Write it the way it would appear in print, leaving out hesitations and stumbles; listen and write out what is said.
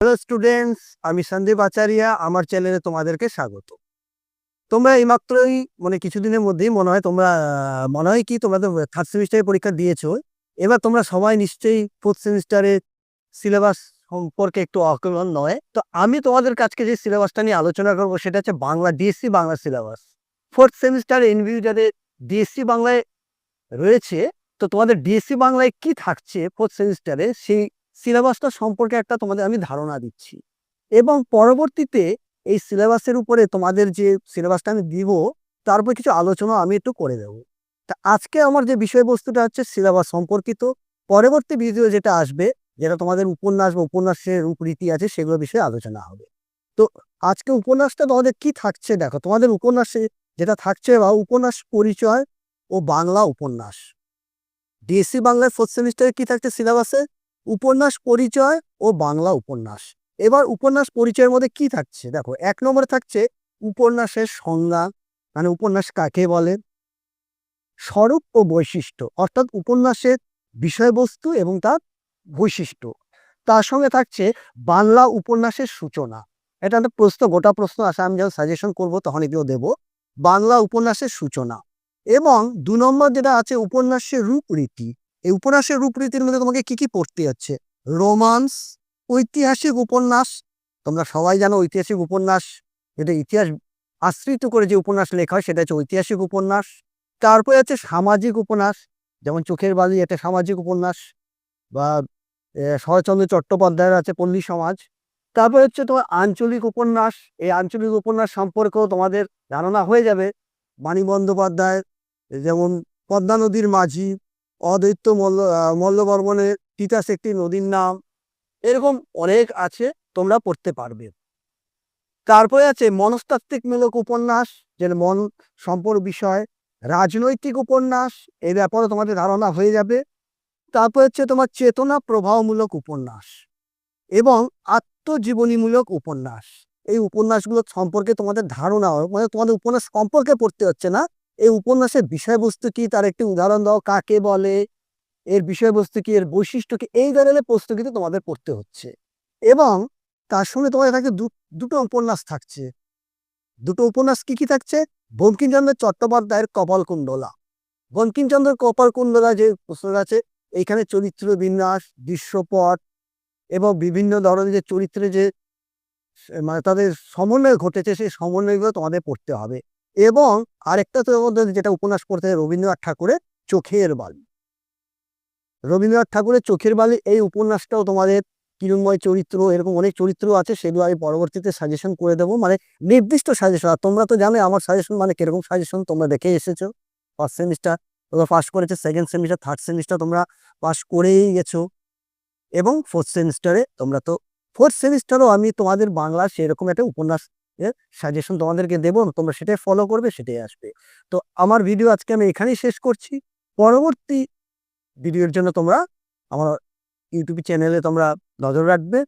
Hello students, আমি সন্দীপ আচারিয়া। আমার চ্যানেলে তোমাদেরকে স্বাগত। তোমরা এইমাত্রই কিছুদিনের মধ্যেই মনে হয় কি তোমরা তো থার্ড সেমিস্টারের পরীক্ষা দিয়েছো। এবার তোমরা সবাই নিশ্চয়ই ফোর্থ সেমিস্টারের সিলেবাস সম্পর্কে একটু অকলন নয়। তো আমি তোমাদের কাছকে যে সিলেবাসটা নিয়ে আলোচনা করবো সেটা হচ্ছে Bangla DSC Bangla syllabus. Fourth semester এনভিউ যাদের ডিএসসি বাংলায় রয়েছে, তো তোমাদের ডিএসসি বাংলায় কি থাকছে ফোর্থ সেমিস্টারে সেই সিলেবাসটা সম্পর্কে একটা তোমাদের আমি ধারণা দিচ্ছি। এবং পরবর্তীতে এই সিলেবাসের উপরে তোমাদের যে সিলেবাসটা আমি দিব তার উপর কিছু আলোচনা আমি একটু করে দেব। তা আজকে আমার যে বিষয়বস্তুটা হচ্ছে সিলেবাস সম্পর্কিত। পরবর্তী ভিডিও যেটা আসবে, যেটা তোমাদের উপন্যাস বা উপন্যাসের রূপরীতি আছে সেগুলো বিষয়ে আলোচনা হবে। তো আজকে উপন্যাসটা তোমাদের কি থাকছে দেখো। তোমাদের উপন্যাসে যেটা থাকছে বা উপন্যাস পরিচয় ও বাংলা উপন্যাস। ডিএসসি বাংলার ফোর্থ সেমিস্টারে কি থাকছে সিলেবাসে? উপন্যাস পরিচয় ও বাংলা উপন্যাস। এবার উপন্যাস পরিচয়ের মধ্যে কি থাকছে দেখো। 1 নম্বরে থাকছে উপন্যাসের সংজ্ঞা, মানে উপন্যাস কাকে বলে। স্বরূপ ও বৈশিষ্ট্য, অর্থাৎ উপন্যাসের বিষয়বস্তু এবং তার বৈশিষ্ট্য। তার সঙ্গে থাকছে বাংলা উপন্যাসের সূচনা। এটা একটা প্রশ্ন, গোটা প্রশ্ন আসে, আমি যখন সাজেশন করবো তখন এটিও দেবো। বাংলা উপন্যাসের সূচনা। এবং 2 নম্বর যেটা আছে উপন্যাসের রূপরীতি। এই উপন্যাসের রূপরীতির মধ্যে তোমাকে কি কি পড়তে হচ্ছে? রোমান্স, ঐতিহাসিক উপন্যাস। তোমরা সবাই জানো ঐতিহাসিক উপন্যাস, যেটা ইতিহাস আশ্রিত করে যে উপন্যাস লেখা হয় সেটা হচ্ছে ঐতিহাসিক উপন্যাস। তারপরে আছে সামাজিক উপন্যাস, যেমন চোখের বালি একটা সামাজিক উপন্যাস, বা শরৎচন্দ্র চট্টোপাধ্যায়ের আছে পল্লী সমাজ। তারপরে হচ্ছে তোমার আঞ্চলিক উপন্যাস। এই আঞ্চলিক উপন্যাস সম্পর্কেও তোমাদের ধারণা হয়ে যাবে। বাণী বন্দ্যোপাধ্যায়, যেমন পদ্মা নদীর মাঝি, অদ্বৈত মল্লবর্মণের তিতাস একটি নদীর নাম, এরকম অনেক আছে, তোমরা পড়তে পারবে। তারপরে আছে মনস্তাত্ত্বিকমূলক উপন্যাস, যেটা মন সম্পর্ক বিষয়। রাজনৈতিক উপন্যাস, এই ব্যাপারে তোমাদের ধারণা হয়ে যাবে। তারপর হচ্ছে তোমার চেতনা প্রবাহমূলক উপন্যাস এবং আত্মজীবনীমূলক উপন্যাস। এই উপন্যাসগুলো সম্পর্কে তোমাদের ধারণা হবে, তোমাদের উপন্যাস সম্পর্কে পড়তে হচ্ছে না, এই উপন্যাসের বিষয়বস্তু কি, তার একটি উদাহরণ দাও, কাকে বলে, এর বিষয়বস্তু কি, এর বৈশিষ্ট্য কি, এই ধরনের প্রশ্ন কিন্তু তোমাদের পড়তে হচ্ছে। এবং তার সঙ্গে তোমাদের থাকছে দুটো উপন্যাস থাকছে। দুটো উপন্যাস কি কি থাকছে? বঙ্কিমচন্দ্র চট্টোপাধ্যায়ের কপালকুণ্ডলা। বঙ্কিমচন্দ্রের কপালকুণ্ডলা যে প্রশ্নটা আছে, এইখানে চরিত্র বিন্যাস, দৃশ্যপট এবং বিভিন্ন ধরনের যে চরিত্রে যে তাদের সমন্বয় ঘটেছে সেই সমন্বয়গুলো তোমাদের পড়তে হবে। এবং আরেকটা তো যেটা উপন্যাস পড়তে হবে, রবীন্দ্রনাথ ঠাকুরের চোখের বালি। রবীন্দ্রনাথ ঠাকুরের চোখের বালি এই উপন্যাসটাও তোমাদের কিরণময় চরিত্র, এরকম অনেক চরিত্র আছে, সেগুলো আমি পরবর্তীতে সাজেশন করে দেবো, নির্দিষ্ট সাজেশন। আর তোমরা তো জানো আমার সাজেশন কিরকম সাজেশন, তোমরা দেখে এসেছো। ফার্স্ট সেমিস্টার তোমরা পাস করেছো, সেকেন্ড সেমিস্টার, থার্ড সেমিস্টার তোমরা পাস করেই গেছো। এবং ফোর্থ সেমিস্টারও আমি তোমাদের বাংলা সেরকম একটা উপন্যাস সাজেশন তোমাদেরকে দেবো, তোমরা সেটাই ফলো করবে, সেটাই আসবে। তো আমার ভিডিও আজকে আমি এখানেই শেষ করছি। পরবর্তী ভিডিওর জন্য তোমরা আমার ইউটিউব চ্যানেলে তোমরা নজর রাখবে।